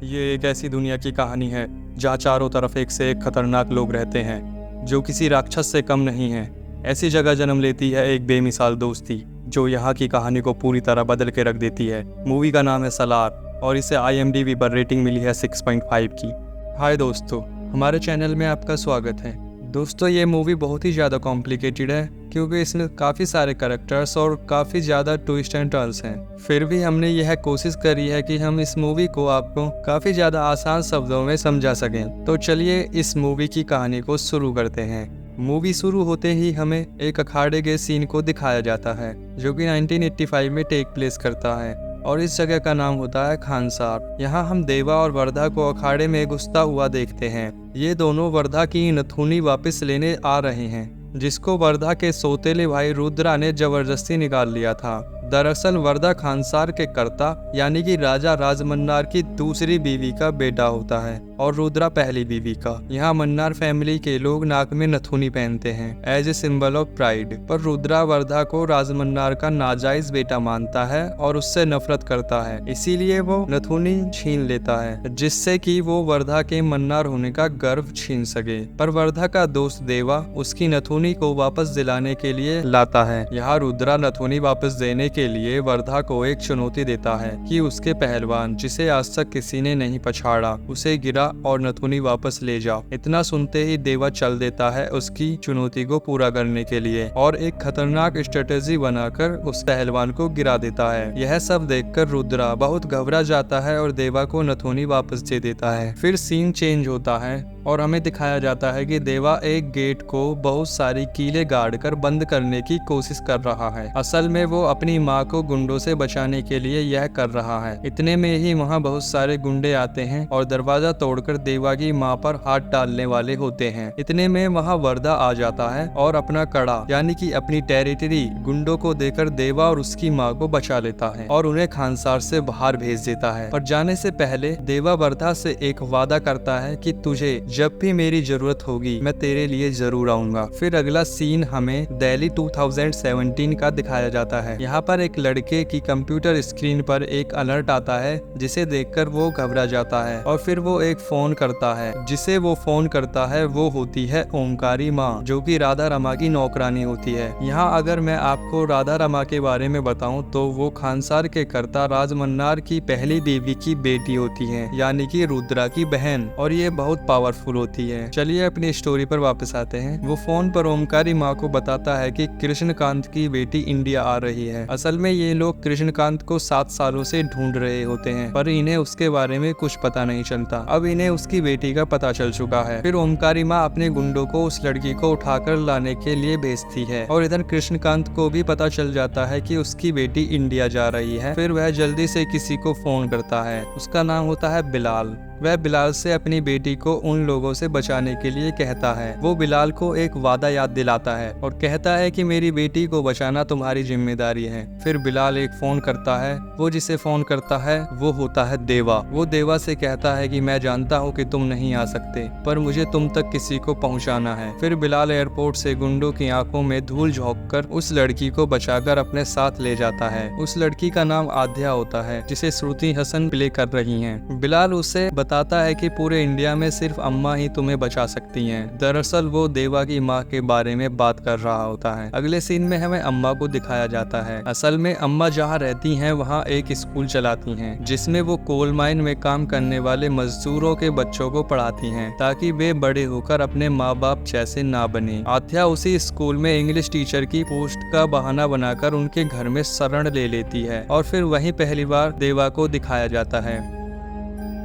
ये एक ऐसी दुनिया की कहानी है जहाँ चारों तरफ एक से एक खतरनाक लोग रहते हैं जो किसी राक्षस से कम नहीं हैं। ऐसी जगह जन्म लेती है एक बेमिसाल दोस्ती जो यहाँ की कहानी को पूरी तरह बदल के रख देती है। मूवी का नाम है सलार और इसे IMDb पर रेटिंग मिली है 6.5 की। हाय दोस्तों, हमारे चैनल में आपका स्वागत है। दोस्तों, ये मूवी बहुत ही ज़्यादा कॉम्प्लिकेटेड है क्योंकि इसमें काफ़ी सारे कैरेक्टर्स और काफ़ी ज़्यादा ट्विस्ट एंड टर्न्स हैं। फिर भी हमने यह कोशिश करी है कि हम इस मूवी को आपको काफ़ी ज़्यादा आसान शब्दों में समझा सकें। तो चलिए इस मूवी की कहानी को शुरू करते हैं। मूवी शुरू होते ही हमें एक अखाड़े के सीन को दिखाया जाता है जो कि 1985 में टेक प्लेस करता है और इस जगह का नाम होता है खानसार। यहाँ हम देवा और वर्धा को अखाड़े में घुसता हुआ देखते हैं। ये दोनों वर्धा की नथुनी वापस लेने आ रहे हैं जिसको वर्धा के सौतेले भाई रुद्रा ने जबरदस्ती निकाल लिया था। दरअसल वर्धा खानसार के कर्ता यानी कि राजा राजमन्नार की दूसरी बीवी का बेटा होता है और रुद्रा पहली बीवी का। यहाँ मन्नार फैमिली के लोग नाक में नथुनी पहनते हैं as a symbol of pride, पर रुद्रा वर्धा को राजमन्नार का नाजायज बेटा मानता है और उससे नफरत करता है, इसीलिए वो नथुनी छीन लेता है जिससे कि वो वर्धा के मन्नार होने का गर्व छीन सके। पर वर्धा का दोस्त देवा उसकी नथुनी को वापस दिलाने के लिए लाता है। यहाँ रुद्रा नथुनी वापस देने के लिए वर्धा को एक चुनौती देता है कि उसके पहलवान जिसे आज तक किसी ने नहीं पछाड़ा उसे गिरा और नथुनी वापस ले जाओ। इतना सुनते ही देवा चल देता है उसकी चुनौती को पूरा करने के लिए और एक खतरनाक स्ट्रेटेजी बनाकर उस पहलवान को गिरा देता है। यह सब देखकर रुद्रा बहुत घबरा जाता है और देवा को नथुनी वापस दे देता है। फिर सीन चेंज होता है और हमें दिखाया जाता है कि देवा एक गेट को बहुत सारी कीलें गाड़ कर बंद करने की कोशिश कर रहा है। असल में वो अपनी माँ को गुंडों से बचाने के लिए यह कर रहा है। इतने में ही वहाँ बहुत सारे गुंडे आते हैं और दरवाजा तोड़कर देवा की माँ पर हाथ डालने वाले होते हैं। इतने में वहाँ वर्धा आ जाता है और अपना कड़ा यानी कि अपनी टेरिटरी गुंडों को देकर देवा और उसकी माँ को बचा लेता है और उन्हें खानसार से बाहर भेज देता है। पर जाने से पहले देवा वर्धा से एक वादा करता है कि तुझे जब भी मेरी जरूरत होगी मैं तेरे लिए जरूर आऊंगा। फिर अगला सीन हमें दिल्ली 2017 का दिखाया जाता है। यहाँ पर एक लड़के की कंप्यूटर स्क्रीन पर एक अलर्ट आता है जिसे देखकर वो घबरा जाता है और फिर वो एक फोन करता है। जिसे वो फोन करता है वो होती है ओमकारी माँ जो कि राधा रमा की नौकरानी होती है। यहाँ अगर मैं आपको राधा रमा के बारे में बताऊं तो वो खानसार के कर्ता राजमन्नार की पहली बीवी की बेटी होती है यानी कि रुद्रा की बहन, और ये बहुत पावरफुल होती है। चलिए अपनी स्टोरी पर वापस आते हैं। वो फोन पर ओमकारी माँ को बताता है कि कृष्णकांत की बेटी इंडिया आ रही है। असल में ये लोग कृष्णकांत को 7 सालों से ढूंढ रहे होते हैं पर इन्हें उसके बारे में कुछ पता नहीं चलता। अब इन्हें उसकी बेटी का पता चल चुका है। फिर ओमकारी माँ अपने गुंडों को उस लड़की को उठाकर लाने के लिए भेजती है और इधर कृष्णकांत को भी पता चल जाता है कि उसकी बेटी इंडिया जा रही है। फिर वह जल्दी से किसी को फोन करता है, उसका नाम होता है बिलाल। वह बिलाल से अपनी बेटी को उन लोगों से बचाने के लिए कहता है। वो बिलाल को एक वादा याद दिलाता है और कहता है कि मेरी बेटी को बचाना तुम्हारी जिम्मेदारी है। फिर बिलाल एक फोन करता है। वो जिसे फोन करता है वो होता है देवा। वो देवा से कहता है कि मैं जानता हूँ कि तुम नहीं आ सकते पर मुझे तुम तक किसी को पहुँचाना है। फिर बिलाल एयरपोर्ट से गुंडों की आंखों में धूल झोंक कर उस लड़की को बचाकर अपने साथ ले जाता है। उस लड़की का नाम आध्या होता है जिसे श्रुति हसन प्ले कर रही है। बिलाल उसे बताता है कि पूरे इंडिया में सिर्फ अम्मा ही तुम्हें बचा सकती हैं। दरअसल वो देवा की माँ के बारे में बात कर रहा होता है। अगले सीन में हमें अम्मा को दिखाया जाता है। असल में अम्मा जहाँ रहती हैं वहाँ एक स्कूल चलाती हैं जिसमें वो कोल माइन में काम करने वाले मजदूरों के बच्चों को पढ़ाती हैं ताकि वे बड़े होकर अपने माँ बाप जैसे ना बने। आध्या उसी स्कूल में इंग्लिश टीचर की पोस्ट का बहाना बनाकर उनके घर में शरण ले लेती है और फिर वहीं पहली बार देवा को दिखाया जाता है।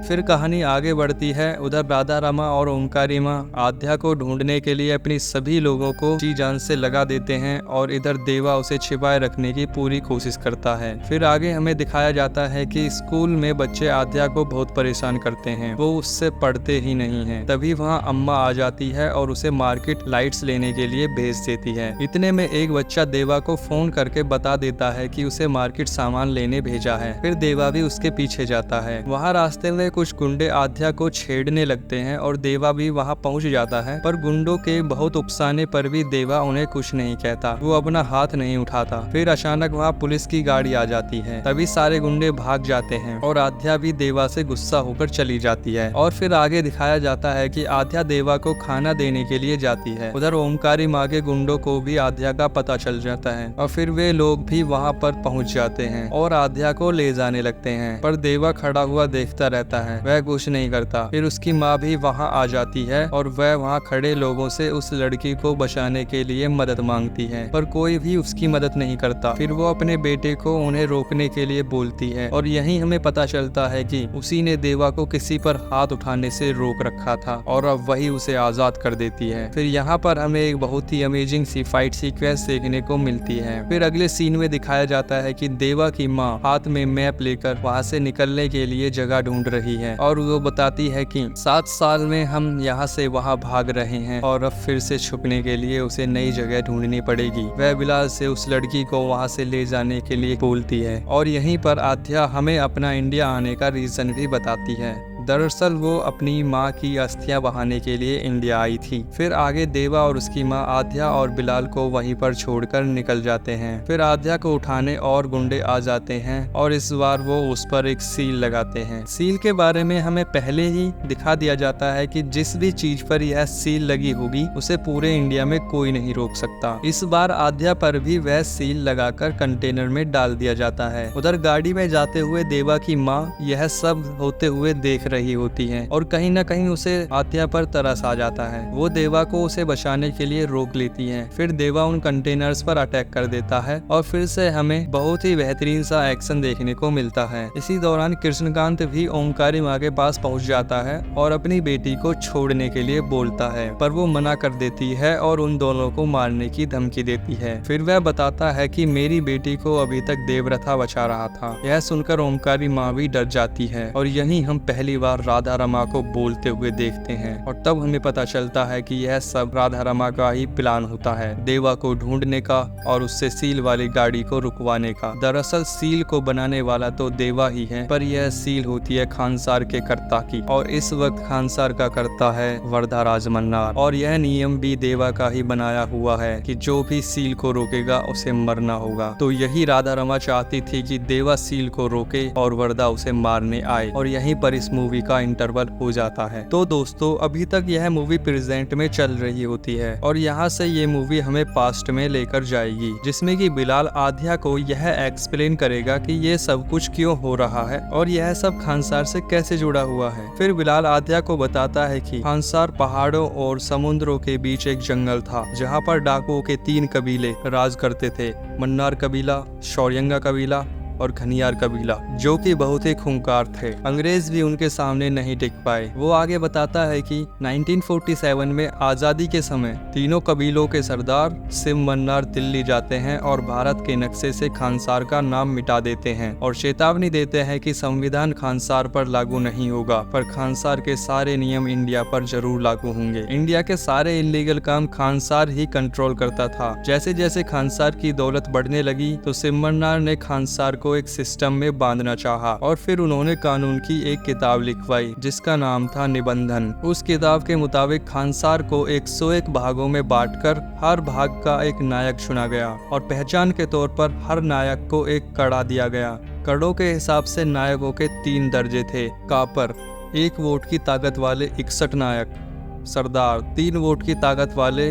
फिर कहानी आगे बढ़ती है। उधर राधा रमा और ओमकारी माँ आध्या को ढूंढने के लिए अपनी सभी लोगों को जी जान से लगा देते हैं और इधर देवा उसे छिपाए रखने की पूरी कोशिश करता है। फिर आगे हमें दिखाया जाता है कि स्कूल में बच्चे आध्या को बहुत परेशान करते हैं, वो उससे पढ़ते ही नहीं है। तभी वहाँ अम्मा आ जाती है और उसे मार्केट लाइट्स लेने के लिए भेज देती है। इतने में एक बच्चा देवा को फोन करके बता देता है कि उसे मार्केट सामान लेने भेजा है। फिर देवा भी उसके पीछे जाता है। वहाँ रास्ते में कुछ गुंडे आध्या को छेड़ने लगते हैं और देवा भी वहां पहुंच जाता है, पर गुंडों के बहुत उकसाने पर भी देवा उन्हें कुछ नहीं कहता, वो अपना हाथ नहीं उठाता। फिर अचानक वहां पुलिस की गाड़ी आ जाती है, तभी सारे गुंडे भाग जाते हैं और आध्या भी देवा से गुस्सा होकर चली जाती है। और फिर आगे दिखाया जाता है कि आध्या देवा को खाना देने के लिए जाती है। उधर ओमकारी माँ के गुंडों को भी आध्या का पता चल जाता है और फिर वे लोग भी वहाँ पर पहुँच जाते हैं और आध्या को ले जाने लगते हैं, पर देवा खड़ा हुआ देखता रहता है, वह कुछ नहीं करता। फिर उसकी माँ भी वहाँ आ जाती है और वह वहाँ खड़े लोगों से उस लड़की को बचाने के लिए मदद मांगती है, पर कोई भी उसकी मदद नहीं करता। फिर वो अपने बेटे को उन्हें रोकने के लिए बोलती है और यही हमें पता चलता है कि उसी ने देवा को किसी पर हाथ उठाने से रोक रखा था और अब वही उसे आजाद कर देती है। फिर यहाँ पर हमें एक बहुत ही अमेजिंग सी फाइट सीक्वेंस देखने को मिलती है। फिर अगले सीन में दिखाया जाता है कि देवा की माँ हाथ में मैप लेकर वहाँ से निकलने के लिए जगह ढूंढ रही है और वो बताती है कि 7 साल में हम यहाँ से वहाँ भाग रहे हैं और अब फिर से छुपने के लिए उसे नई जगह ढूंढनी पड़ेगी। वह बिलाल से उस लड़की को वहाँ से ले जाने के लिए बोलती है और यहीं पर आध्या हमें अपना इंडिया आने का रीजन भी बताती है। दरअसल वो अपनी माँ की अस्थियां बहाने के लिए इंडिया आई थी। फिर आगे देवा और उसकी माँ आध्या और बिलाल को वहीं पर छोड़कर निकल जाते हैं। फिर आध्या को उठाने और गुंडे आ जाते हैं और इस बार वो उस पर एक सील लगाते हैं। सील के बारे में हमें पहले ही दिखा दिया जाता है कि जिस भी चीज पर यह सील लगी होगी उसे पूरे इंडिया में कोई नहीं रोक सकता। इस बार आध्या पर भी वह सील लगाकर कंटेनर में डाल दिया जाता है। उधर गाड़ी में जाते हुए देवा की माँ यह सब होते हुए देख रही होती है और कहीं न कहीं उसे आध्या पर तरस आ जाता है। वो देवा को उसे बचाने के लिए रोक लेती है। फिर देवा उन कंटेनर्स पर अटैक कर देता है और फिर से हमें बहुत ही बेहतरीन सा एक्शन देखने को मिलता है। इसी दौरान कृष्णकांत भी ओमकारी माँ के पास पहुंच जाता है और अपनी बेटी को छोड़ने के लिए बोलता है, पर वो मना कर देती है और उन दोनों को मारने की धमकी देती है। फिर वह बताता है कि मेरी बेटी को अभी तक देवरथा बचा रहा था। यह सुनकर ओमकारी माँ भी डर जाती है और यहीं हम पहली बार राधा रमा को बोलते हुए देखते हैं और तब हमें पता चलता है कि यह सब राधा रमा का ही प्लान होता है, देवा को ढूंढने का और उससे सील वाली गाड़ी को रुकवाने का। दरअसल सील को बनाने वाला तो देवा ही है, पर यह सील होती है खानसार के कर्ता की और इस वक्त खानसार का कर्ता है वरदाराज मन्नार और यह नियम भी देवा का ही बनाया हुआ है कि जो भी सील को रोकेगा उसे मरना होगा। तो यही राधा रमा चाहती थी कि देवा सील को रोके और वरदा उसे मारने आए और यहीं पर इस मूवी का इंटरवल हो जाता है। तो दोस्तों अभी तक यह मूवी प्रेजेंट में चल रही होती है और यहाँ से ये मूवी हमें पास्ट में लेकर जाएगी, जिसमें कि बिलाल आध्या को यह एक्सप्लेन करेगा कि ये सब कुछ क्यों हो रहा है और यह सब खानसार से कैसे जुड़ा हुआ है। फिर बिलाल आध्या को बताता है कि खानसार पहाड़ों और समुद्रों के बीच एक जंगल था जहाँ पर डाकुओं के 3 कबीले राज करते थे, मन्नार कबीला, शौर्यंगा कबीला और खनियार कबीला, जो कि बहुत ही खूंखार थे। अंग्रेज भी उनके सामने नहीं टिक पाए। वो आगे बताता है कि 1947 में आजादी के समय तीनों कबीलों के सरदार सिम मन्नार दिल्ली जाते हैं और भारत के नक्शे से खानसार का नाम मिटा देते हैं और चेतावनी देते हैं कि संविधान खानसार पर लागू नहीं होगा, पर खानसार के सारे नियम इंडिया पर जरूर लागू होंगे। इंडिया के सारे इलीगल काम खानसार ही कंट्रोल करता था। जैसे जैसे खानसार की दौलत बढ़ने लगी तो सिम मन्नार ने खानसार को एक सिस्टम में बांधना चाहा और फिर उन्होंने कानून की एक किताब लिखवाई जिसका नाम था निबंधन। उस किताब के मुताबिक खानसार को 101 भागों में बांटकर हर भाग का एक नायक चुना गया और पहचान के तौर पर हर नायक को एक कड़ा दिया गया। कड़ों के हिसाब से नायकों के 3 दर्जे थे। कापर 1 वोट की ताकत वाले 61 नायक, सरदार 3 वोट की ताकत वाले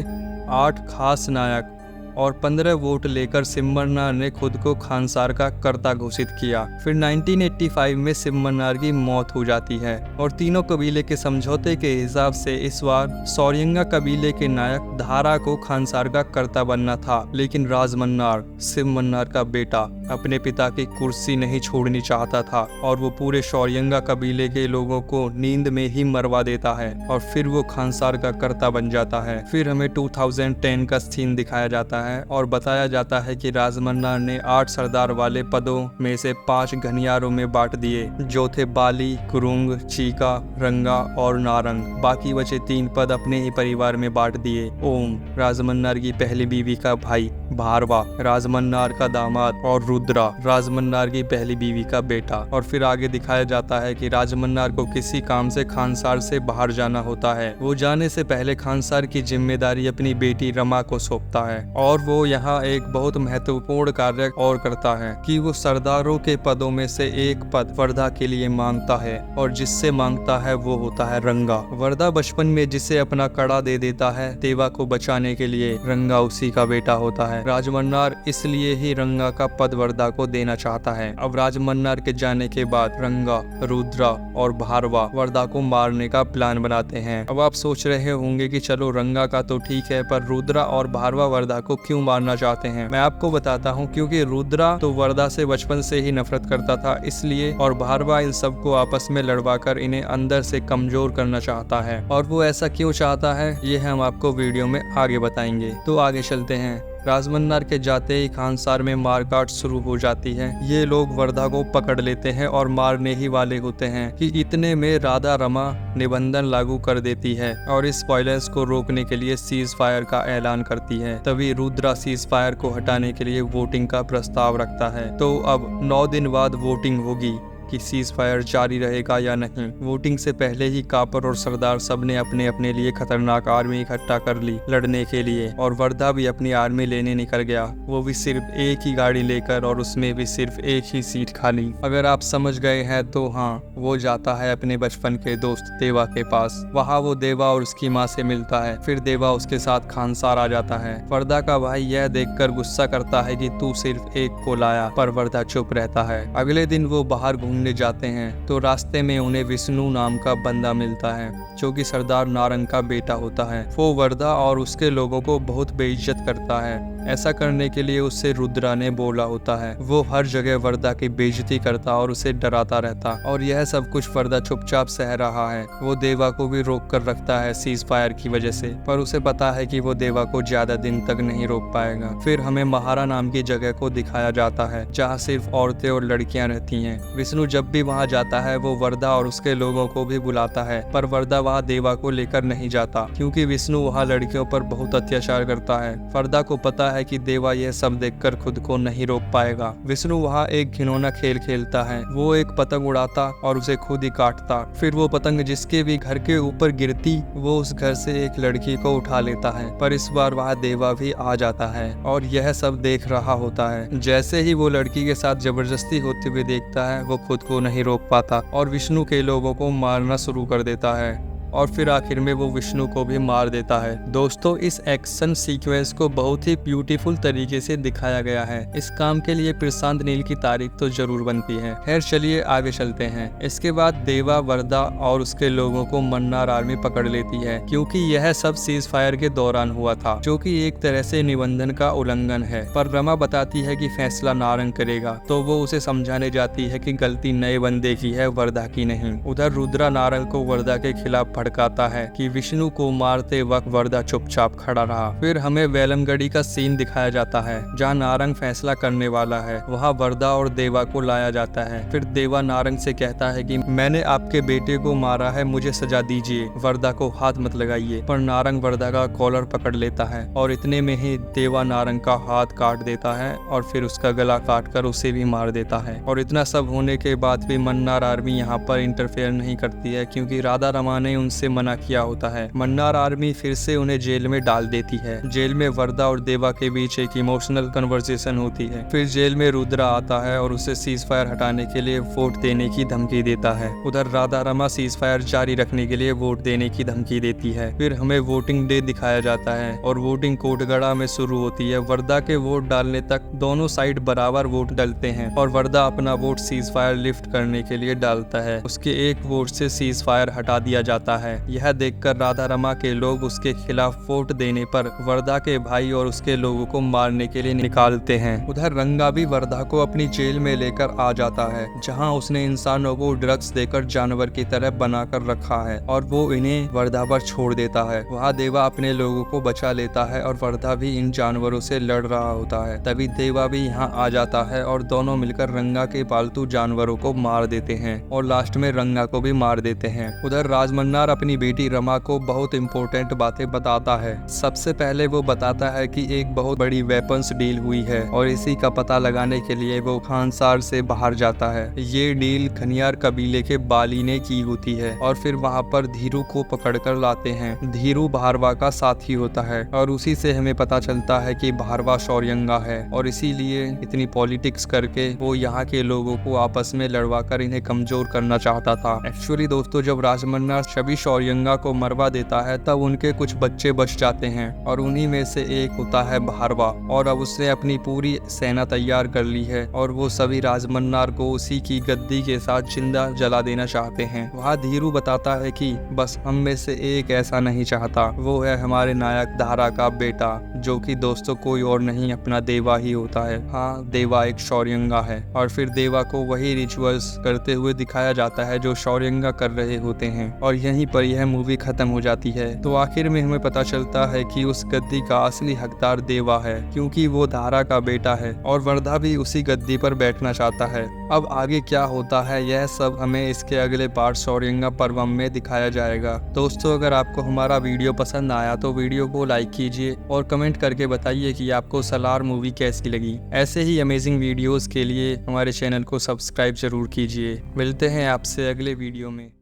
8 खास नायक और 15 वोट लेकर सिम मन्नार ने खुद को खानसार का कर्ता घोषित किया। फिर 1985 में सिम मन्नार की मौत हो जाती है और तीनों कबीले के समझौते के हिसाब से इस बार शौर्यंगा कबीले के नायक धारा को खानसार का कर्ता बनना था, लेकिन राज मन्नार सिम मन्नार का बेटा अपने पिता की कुर्सी नहीं छोड़नी चाहता था और वो पूरे शौर्यंगा कबीले के लोगों को नींद में ही मरवा देता है और फिर वो खानसार का कर्ता बन जाता है। फिर हमें 2010 का सीन दिखाया जाता है है और बताया जाता है कि राजमन्ना ने 8 सरदार वाले पदों में से 5 घनियारों में बांट दिए, जो थे बाली, कुरुंग, चीका, रंगा और नारंग। बाकी बचे 3 पद अपने ही परिवार में बांट दिए। ओम राजमन्नार की पहली बीवी का भाई, भारवा राजमन्नार का दामाद और रुद्रा राजमन्नार की पहली बीवी का बेटा। और फिर आगे दिखाया जाता है कि राजमन्नार को किसी काम से खानसार से बाहर जाना होता है। वो जाने से पहले खानसार की जिम्मेदारी अपनी बेटी रमा को सौंपता है और वो यहाँ एक बहुत महत्वपूर्ण कार्य और करता है कि वो सरदारों के पदों में से एक पद वर्दा के लिए मांगता है और जिससे मांगता है वो होता है रंगा। वर्दा बचपन में जिसे अपना कड़ा दे देता है देवा को बचाने के लिए, रंगा उसी का बेटा होता है। राजमन्नार इसलिए ही रंगा का पद वर्दा को देना चाहता है। अब राजमन्नार के जाने के बाद रंगा, रुद्रा और भारवा वर्दा को मारने का प्लान बनाते हैं। अब आप सोच रहे होंगे कि चलो रंगा का तो ठीक है, पर रुद्रा और भारवा वर्दा को क्यों मारना चाहते हैं? मैं आपको बताता हूँ। क्योंकि रुद्रा तो वर्दा से बचपन से ही नफरत करता था इसलिए, और भारवा इन सबको आपस में लड़वाकर इन्हें अंदर से कमजोर करना चाहता है। और वो ऐसा क्यों चाहता है ये हम आपको वीडियो में आगे बताएंगे। तो आगे चलते हैं। राजमन्नार के जाते ही खानसार में मारकाट शुरू हो जाती है। ये लोग वर्दा को पकड़ लेते हैं और मारने ही वाले होते हैं कि इतने में राधा रमा निबंधन लागू कर देती है और इस वायलेंस को रोकने के लिए सीज फायर का ऐलान करती है। तभी रुद्रा सीज फायर को हटाने के लिए वोटिंग का प्रस्ताव रखता है। तो अब 9 दिन बाद वोटिंग होगी कि सीज फायर जारी रहेगा या नहीं। वोटिंग से पहले ही कापर और सरदार सबने अपने अपने लिए खतरनाक आर्मी इकट्ठा कर ली लड़ने के लिए, और वर्दा भी अपनी आर्मी लेने निकल गया, वो भी सिर्फ एक ही गाड़ी लेकर और उसमें भी सिर्फ एक ही सीट खाली। अगर आप समझ गए हैं तो हाँ, वो जाता है अपने बचपन के दोस्त देवा के पास। वहाँ वो देवा और उसकी माँ से मिलता है। फिर देवा उसके साथ खानसार आ जाता है। वर्दा का भाई यह देखकर गुस्सा करता है कि तू सिर्फ एक को लाया, पर वर्दा चुप रहता है। अगले दिन वो बाहर घूमने जाते हैं तो रास्ते में उन्हें विष्णु नाम का बंदा मिलता है जो कि सरदार नारंग का बेटा होता है। वो वर्दा और उसके लोगों को बहुत बेइज्जत करता है। ऐसा करने के लिए उससे रुद्रा ने बोला होता है। वो हर जगह वर्दा की बेइज्जती करता और उसे डराता रहता, और यह सब कुछ वर्दा चुपचाप सह रहा है। वो देवा को भी रोक कर रखता है सीज फायर की वजह से, पर उसे पता है कि वो देवा को ज्यादा दिन तक नहीं रोक पाएगा। फिर हमें महारा नाम की जगह को दिखाया जाता है जहाँ सिर्फ औरतें और लड़कियां रहती हैं। विष्णु जब भी वहाँ जाता है वो वर्दा और उसके लोगों को भी बुलाता है, पर वर्दा वहाँ देवा को लेकर नहीं जाता क्योंकि विष्णु वहाँ लड़कियों पर बहुत अत्याचार करता है। वर्दा को पता है कि देवा यह सब देखकर खुद को नहीं रोक पाएगा। विष्णु वहाँ एक घिनौना खेल खेलता है। वो एक पतंग उड़ाता और उसे खुद ही काटता। फिर वो पतंग जिसके भी घर के ऊपर गिरती वो उस घर से एक लड़की को उठा लेता है, पर इस बार वहाँ देवा भी आ जाता है और यह सब देख रहा होता है। जैसे ही वो लड़की के साथ जबरदस्ती होते हुए देखता है वो खुद को नहीं रोक पाता और विष्णु के लोगों को मारना शुरू कर देता है, और फिर आखिर में वो विष्णु को भी मार देता है। दोस्तों, इस एक्शन सीक्वेंस को बहुत ही ब्यूटीफुल तरीके से दिखाया गया है। इस काम के लिए प्रशांत नील की तारीफ तो जरूर बनती है। खैर चलिए आगे चलते हैं। इसके बाद देवा, वर्दा और उसके लोगों को मन्नार आर्मी पकड़ लेती है क्योंकि यह सब सीज फायर के दौरान हुआ था, जो कि एक तरह से निबंधन का उल्लंघन है। पर रमा बताती है कि फैसला नारंग करेगा, तो वो उसे समझाने जाती है कि गलती नए बंदे की है, वर्दा की नहीं। उधर रुद्रा नारंग को वर्दा के खिलाफ भड़काता है कि विष्णु को मारते वक्त वर्दा चुपचाप खड़ा रहा। फिर हमें वेलमगढ़ी का सीन दिखाया जाता है जहाँ नारंग फैसला करने वाला है। वहाँ वर्दा और देवा को लाया जाता है। फिर देवा नारंग से कहता है कि मैंने आपके बेटे को मारा है, मुझे सजा दीजिए, वर्दा को हाथ मत लगाइए। पर नारंग वर्दा का कॉलर पकड़ लेता है और इतने में ही देवा नारंग का हाथ काट देता है और फिर उसका गला काट कर उसे भी मार देता है। और इतना सब होने के बाद भी मन्नार आर्मी यहाँ पर इंटरफेयर नहीं करती है क्योंकि राधा रमा ने उनसे मना किया होता है। मन्नार आर्मी फिर से उन्हें जेल में डाल देती है। जेल में वर्दा और देवा के बीच एक इमोशनल कन्वर्सेशन होती है। फिर जेल में रुद्रा आता है और उसे सीज फायर हटाने के लिए वोट देने की धमकी देता है। उधर राधा रमा सीज फायर जारी रखने के लिए वोट देने की धमकी देती है। फिर हमें वोटिंग डे दिखाया जाता है और वोटिंग कोटगड़ा में शुरू होती है। वर्दा के वोट डालने तक दोनों साइड बराबर वोट डालते हैं और वर्दा अपना वोट सीज फायर लिफ्ट करने के लिए डालता है। उसके एक वोट से सीज फायर हटा दिया जाता है। यह देखकर राधा रमा के लोग उसके खिलाफ वोट देने पर वर्धा के भाई और उसके लोगों को मारने के लिए निकालते हैं। उधर रंगा भी वर्धा को अपनी जेल में लेकर आ जाता है, जहां उसने इंसानों को ड्रग्स देकर जानवर की तरह बनाकर रखा है और वो इन्हें वर्धा पर छोड़ देता है। वहाँ देवा अपने लोगों को बचा लेता है और वर्धा भी इन जानवरों से लड़ रहा होता है। तभी देवा भी यहाँ आ जाता है और दोनों मिलकर रंगा के पालतू जानवरों को मार देते हैं और लास्ट में रंगा को भी मार देते हैं। उधर राजमन्नार अपनी बेटी रमा को बहुत इंपॉर्टेंट बातें बताता है। सबसे पहले वो बताता है कि एक बहुत बड़ी वेपन्स डील हुई है और इसी का पता लगाने के लिए वो खानसार से बाहर जाता है। ये डील खनियार कबीले के बाली ने की होती है और फिर वहाँ पर धीरू को पकड़कर लाते हैं। धीरू भारवा का साथी होता है और उसी से हमें पता चलता है कि भारवा शौर्यंगा है और इसीलिए इतनी पॉलिटिक्स करके वो यहाँ के लोगों को आपस में लड़वा कर इन्हें कमजोर करना चाहता था। एक्चुअली दोस्तों, जब राजमन्नार सभी शौर्यंगा को मरवा देता है तब उनके कुछ बच्चे बच जाते हैं और उन्हीं में से एक होता है भारवा और अब उसने अपनी पूरी सेना तैयार कर ली है और वो सभी राजमन्नार को उसी की गद्दी के साथ जिंदा जला देना चाहते हैं। वहाँ धीरू बताता है कि बस हम में से एक ऐसा नहीं चाहता, वो है हमारे नायक धारा का बेटा, जो कि दोस्तों कोई और नहीं अपना देवा ही होता है। हाँ, देवा एक शौर्यंगा है और फिर देवा को वही रिचुअल्स करते हुए दिखाया जाता है जो शौर्यंगा कर रहे होते हैं और यहीं पर यह मूवी खत्म हो जाती है। तो आखिर में हमें पता चलता है कि उस गद्दी का असली हकदार देवा है, क्योंकि वो धारा का बेटा है और वर्धा भी उसी गद्दी पर बैठना चाहता है। अब आगे क्या होता है यह सब हमें इसके अगले पार्ट शौर्यंगा पर्वम में दिखाया जाएगा। दोस्तों, अगर आपको हमारा वीडियो पसंद आया तो वीडियो को लाइक कीजिए और कमेंट करके बताइए कि आपको सलार मूवी कैसी लगी। ऐसे ही अमेजिंग वीडियोस के लिए हमारे चैनल को सब्सक्राइब जरूर कीजिए। मिलते हैं आपसे अगले वीडियो में।